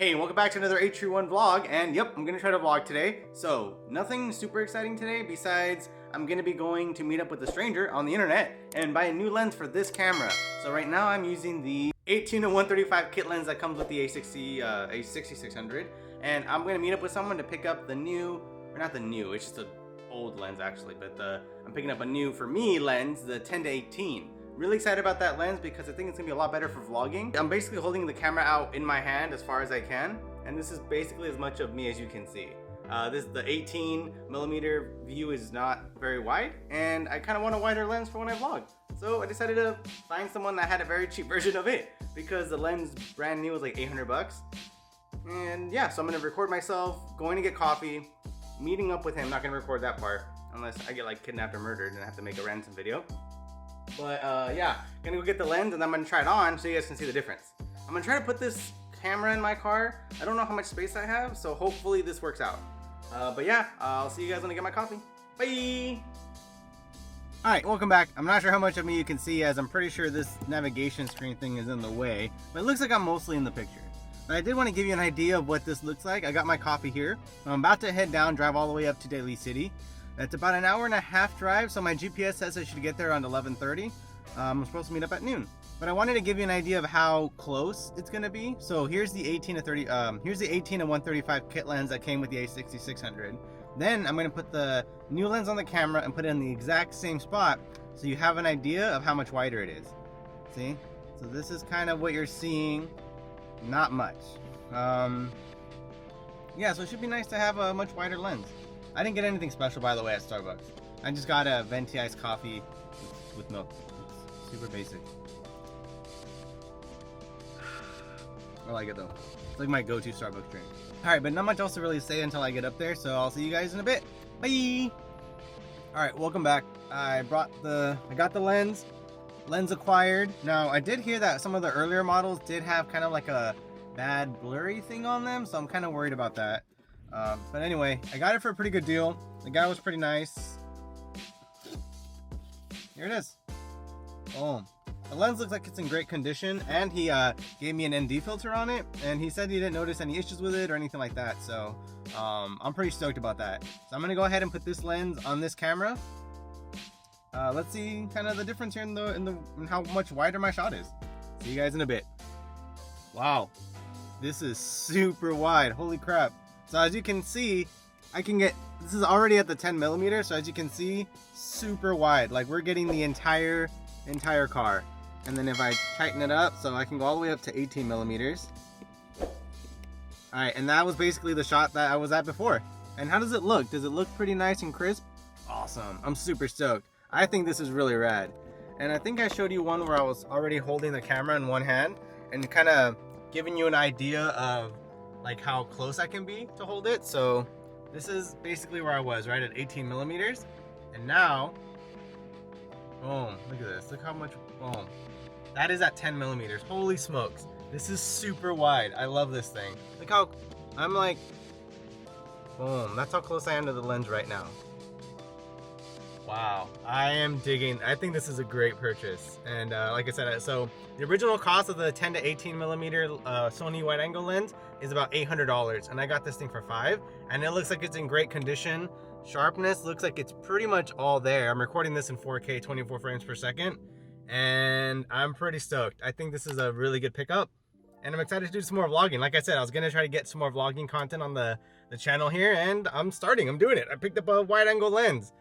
Hey, welcome back to another atetreewon vlog, and yep, I'm gonna try to vlog today. So, nothing super exciting today besides I'm gonna be going to meet up with a stranger on the internet and buy a new lens for this camera. So right now I'm using the 18-135 kit lens that comes with the A6600, and I'm gonna meet up with someone to pick up the new, or not the new, it's just an old lens actually, but I'm picking up a new, for me, lens, the 10-18. Really excited about that lens because I think it's gonna be a lot better for vlogging. I'm basically holding the camera out in my hand as far as I can, and this is basically as much of me as you can see. The 18mm view is not very wide, and I kind of want a wider lens for when I vlog. So I decided to find someone that had a very cheap version of it because the lens brand new was like 800 bucks. And yeah, so I'm gonna record myself going to get coffee, meeting up with him. Not gonna record that part unless I get like kidnapped or murdered and I have to make a ransom video. But yeah, gonna go get the lens and I'm gonna try it on so you guys can see the difference. I'm gonna try to put this camera in my car. I don't know how much space I have, so hopefully this works out. But yeah, I'll see you guys when I get my coffee. Bye! Alright, welcome back. I'm not sure how much of me you can see, as I'm pretty sure this navigation screen thing is in the way, but it looks like I'm mostly in the picture. But I did want to give you an idea of what this looks like. I got my coffee here. I'm about to head down, drive all the way up to Daly City. It's about an hour and a half drive, so my GPS says I should get there around 11:30. I'm supposed to meet up at noon. But I wanted to give you an idea of how close it's gonna be. So here's the 18-135 kit lens that came with the A6600. Then I'm gonna put the new lens on the camera and put it in the exact same spot so you have an idea of how much wider it is. See? So this is kind of what you're seeing. Not much. Yeah, so it should be nice to have a much wider lens. I didn't get anything special, by the way, at Starbucks. I just got a venti iced coffee with milk. It's super basic. I like it though. It's like my go-to Starbucks drink. Alright, but not much else to really say until I get up there, so I'll see you guys in a bit. Bye! Alright, welcome back. I got the lens acquired. Now, I did hear that some of the earlier models did have kind of like a bad blurry thing on them, so I'm kind of worried about that. But anyway, I got it for a pretty good deal. The guy was pretty nice. Here it is. Boom. The lens looks like it's in great condition, and he gave me an ND filter on it, and he said he didn't notice any issues with it or anything like that, so I'm pretty stoked about that. So I'm gonna go ahead and put this lens on this camera. Let's see kind of the difference here in how much wider my shot is. See you guys in a bit. Wow, this is super wide. Holy crap. So as you can see, this is already at the 10mm, so as you can see, super wide. Like we're getting the entire car. And then if I tighten it up, so I can go all the way up to 18mm. Alright, and that was basically the shot that I was at before. And how does it look? Does it look pretty nice and crisp? Awesome. I'm super stoked. I think this is really rad. And I think I showed you one where I was already holding the camera in one hand and kind of giving you an idea of like how close I can be to hold it. So this is basically where I was, right at 18mm. And now, boom, look at this. Look how much, boom. That is at 10mm. Holy smokes. This is super wide. I love this thing. Look how, I'm like, boom. That's how close I am to the lens right now. Wow, I am digging. I think this is a great purchase. And like I said, so the original cost of the 10-18mm Sony wide angle lens is about $800, and I got this thing for $5, and it looks like it's in great condition. Sharpness looks like it's pretty much all there. I'm recording this in 4K 24 frames per second, and I'm pretty stoked. I think this is a really good pickup, and I'm excited to do some more vlogging. Like I said, I was gonna try to get some more vlogging content on the channel here, and I'm doing it. I picked up a wide angle lens.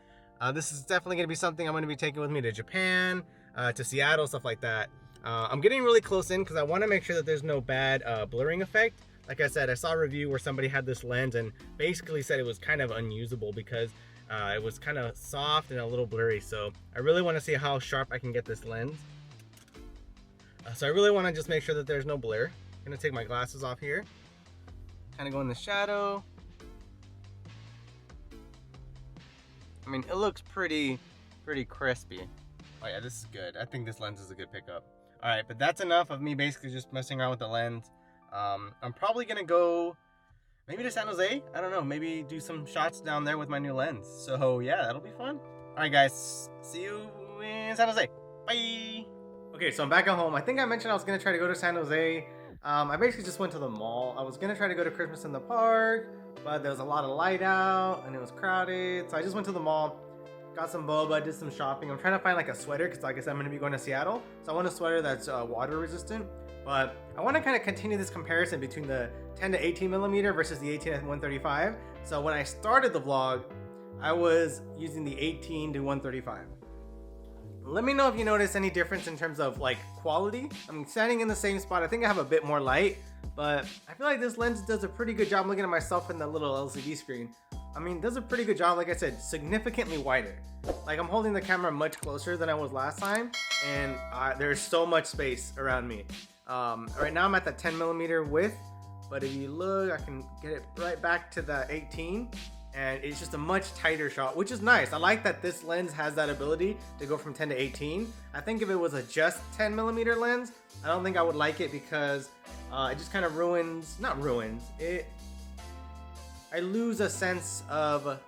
This is definitely going to be something I'm going to be taking with me to Japan, to Seattle, stuff like that. I'm getting really close in because I want to make sure that there's no bad blurring effect. Like I said, I saw a review where somebody had this lens and basically said it was kind of unusable because it was kind of soft and a little blurry. So I really want to see how sharp I can get this lens. So I really want to just make sure that there's no blur. I'm going to take my glasses off here. Kind of go in the shadow. I mean, it looks pretty crispy. Oh yeah, this is good. I think this lens is a good pickup. All right, but that's enough of me basically just messing around with the lens. I'm probably gonna go maybe to San Jose. I don't know, maybe do some shots down there with my new lens. So yeah, that'll be fun. All right, guys, see you in San Jose. Bye. Okay, so I'm back at home. I think I mentioned I was gonna try to go to San Jose I basically just went to the mall. I was gonna try to go to Christmas in the park, but there was a lot of light out and it was crowded. So I just went to the mall, got some boba, did some shopping. I'm trying to find like a sweater because like I said, I'm gonna be going to Seattle. So I want a sweater that's water resistant. But I want to kind of continue this comparison between the 10 to 18 millimeter versus the 18 to 135. So when I started the vlog, I was using the 18 to 135. Let me know if you notice any difference in terms of like quality. I'm standing in the same spot. I think I have a bit more light, but I feel like this lens does a pretty good job. I'm looking at myself in the little LCD screen. I mean, does a pretty good job. Like I said, significantly wider. Like I'm holding the camera much closer than I was last time, and there's so much space around me. Right now I'm at the 10 millimeter width, but if you look, I can get it right back to the 18, and it's just a much tighter shot, which is nice. I like that this lens has that ability to go from 10 to 18. I think if it was a just 10 millimeter lens, I don't think I would like it because it just kind of I lose a sense of,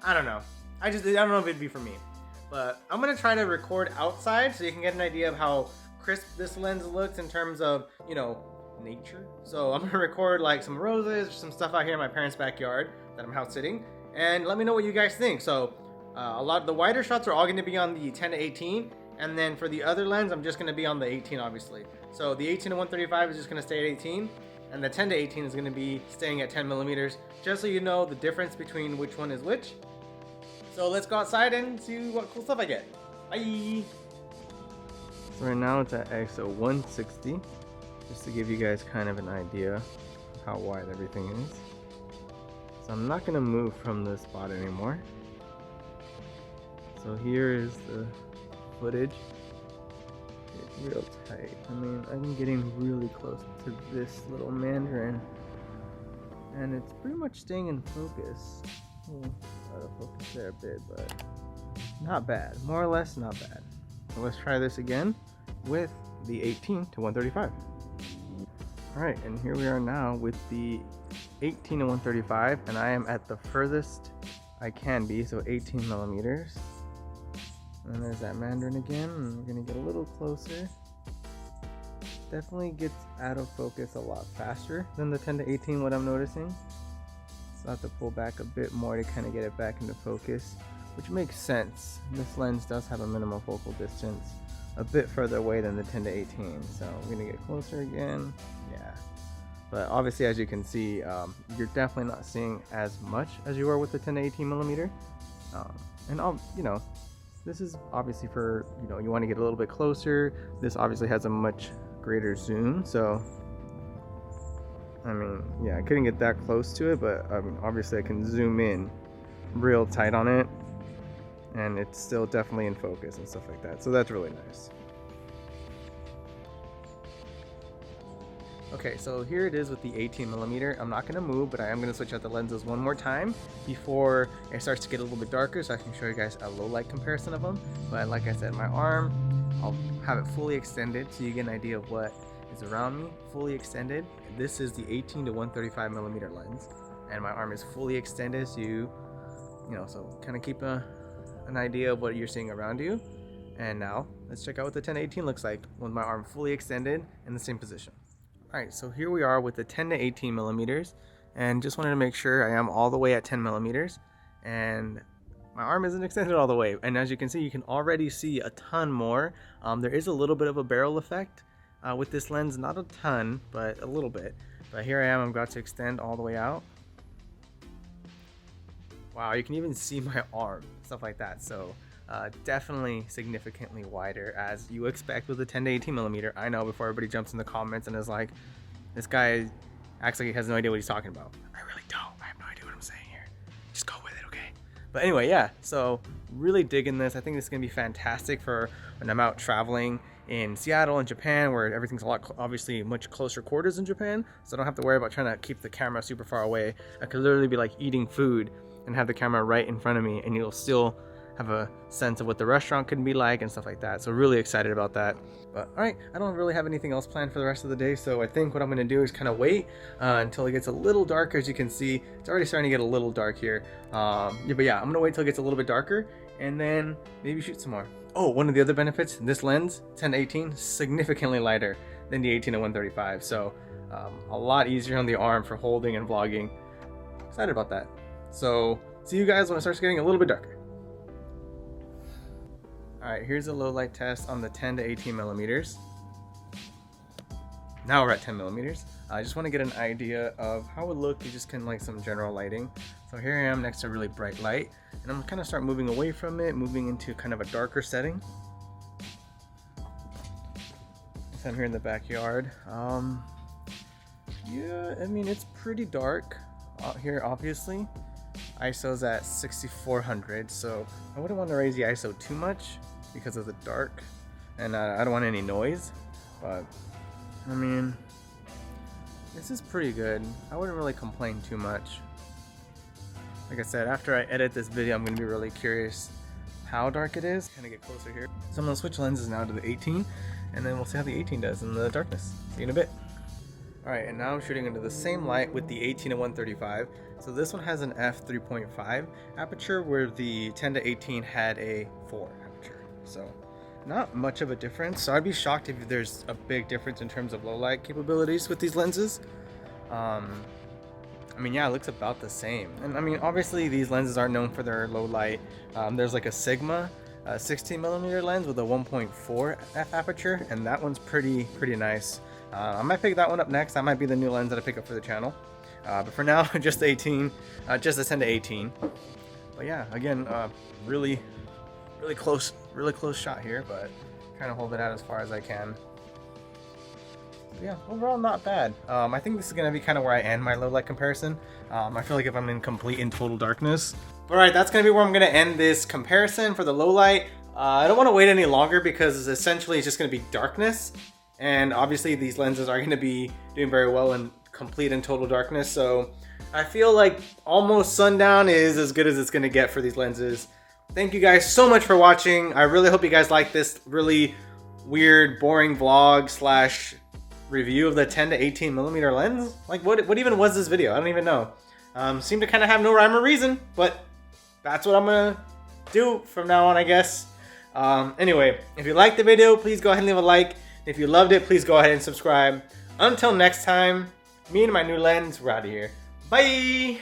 I don't know. I don't know if it'd be for me, but I'm gonna try to record outside so you can get an idea of how crisp this lens looks in terms of, you know, nature. So I'm gonna record like some roses, some stuff out here in my parents' backyard that I'm house sitting, and let me know what you guys think. So a lot of the wider shots are all gonna be on the 10 to 18, and then for the other lens, I'm just gonna be on the 18, obviously. So the 18 to 135 is just gonna stay at 18, and the 10 to 18 is gonna be staying at 10 millimeters, just so you know the difference between which one is which. So let's go outside and see what cool stuff I get. Bye! So right now it's at ISO 160, just to give you guys kind of an idea of how wide everything is. So I'm not gonna move from this spot anymore. So here is the footage. It's real tight. I mean, I'm getting really close to this little mandarin, and it's pretty much staying in focus. Out of focus there a bit, but not bad. More or less not bad. So let's try this again with the 18 to 135. Alright, and here we are now with the 18 to 135, and I am at the furthest I can be, so 18 millimeters. And there's that mandarin again, and we're gonna get a little closer. Definitely gets out of focus a lot faster than the 10 to 18, what I'm noticing. So I have to pull back a bit more to kind of get it back into focus, which makes sense. This lens does have a minimum focal distance a bit further away than the 10 to 18, so we're gonna get closer again. Yeah, but obviously, as you can see, you're definitely not seeing as much as you are with the 10 to 18 millimeter. And you know, this is obviously for, you know, you want to get a little bit closer. This obviously has a much greater zoom, so I mean, yeah, I couldn't get that close to it, but I mean, obviously I can zoom in real tight on it, and it's still definitely in focus and stuff like that, so that's really nice. Okay, so here it is with the 18 millimeter. I'm not gonna move, but I am gonna switch out the lenses one more time before it starts to get a little bit darker, so I can show you guys a low light comparison of them. But like I said, my arm, I'll have it fully extended so you get an idea of what is around me, fully extended. This is the 18 to 135 millimeter lens, and my arm is fully extended, so you know, so kind of keep an idea of what you're seeing around you. And now let's check out what the 10 to 18 looks like with my arm fully extended in the same position. Alright, so here we are with the 10 to 18 millimeters, and just wanted to make sure I am all the way at 10 millimeters, and my arm isn't extended all the way. And as you can see, you can already see a ton more. There is a little bit of a barrel effect with this lens, not a ton, but a little bit. But here I am, I'm about to extend all the way out. Wow, you can even see my arm, stuff like that. So definitely significantly wider, as you expect with the 10 to 18 millimeter. I know, before everybody jumps in the comments and is like, this guy acts like he has no idea what he's talking about. I really don't. I have no idea what I'm saying here. Just go with it, okay? But anyway, yeah, so really digging this. I think this is gonna be fantastic for when I'm out traveling in Seattle and Japan, where everything's a lot, obviously much closer quarters in Japan, so I don't have to worry about trying to keep the camera super far away. I could literally be like eating food and have the camera right in front of me, and you'll still have a sense of what the restaurant could be like and stuff like that. So really excited about that. But all right, I don't really have anything else planned for the rest of the day, so I think what I'm gonna do is kind of wait until it gets a little darker. As you can see, it's already starting to get a little dark here. But yeah, I'm gonna wait till it gets a little bit darker, and then maybe shoot some more. Oh, one of the other benefits, this lens, 10 to 18, significantly lighter. than the 18-135. So a lot easier on the arm for holding and vlogging. Excited about that. So see you guys when it starts getting a little bit darker. Alright, here's a low light test on the 10 to 18 millimeters. Now we're at 10 millimeters. I just want to get an idea of how it would look just kind of like some general lighting. So here I am next to a really bright light, and I'm kind of start moving away from it, moving into kind of a darker setting. So I'm here in the backyard. Yeah, I mean, it's pretty dark out here, obviously. ISO's at 6400, so I wouldn't want to raise the ISO too much because of the dark, and I don't want any noise, but I mean, this is pretty good. I wouldn't really complain too much. Like I said, after I edit this video, I'm going to be really curious how dark it is. Kind of get closer here. So I'm going to switch lenses now to the 18, and then we'll see how the 18 does in the darkness. See you in a bit. Alright, and now I'm shooting under the same light with the 18-135. So this one has an f3.5 aperture, where the 10 to 18 had a 4 aperture. So not much of a difference. So I'd be shocked if there's a big difference in terms of low light capabilities with these lenses. I mean, yeah, it looks about the same. And I mean, obviously these lenses aren't known for their low light. There's like a Sigma 16mm lens with a 1.4 f aperture, and that one's pretty nice. I might pick that one up next. That might be the new lens that I pick up for the channel. But for now, just the 18, just the 10 to 18. But yeah, again, really close shot here, but kind of hold it out as far as I can. But yeah, overall not bad. I think this is gonna be kind of where I end my low light comparison. I feel like if I'm in complete and total darkness. All right, that's gonna be where I'm gonna end this comparison for the low light. I don't want to wait any longer because essentially it's just gonna be darkness, and obviously these lenses are gonna be doing very well in complete and total darkness. So I feel like almost sundown is as good as it's gonna get for these lenses. Thank you guys so much for watching. I really hope you guys like this really weird, boring vlog slash review of the 10 to 18mm lens. Like, what even was this video? I don't even know. Seemed to kind of have no rhyme or reason, but that's what I'm gonna do from now on, I guess. Anyway, if you liked the video, please go ahead and leave a like. If you loved it, please go ahead and subscribe. Until next time, me and my new lens, we're out of here. Bye!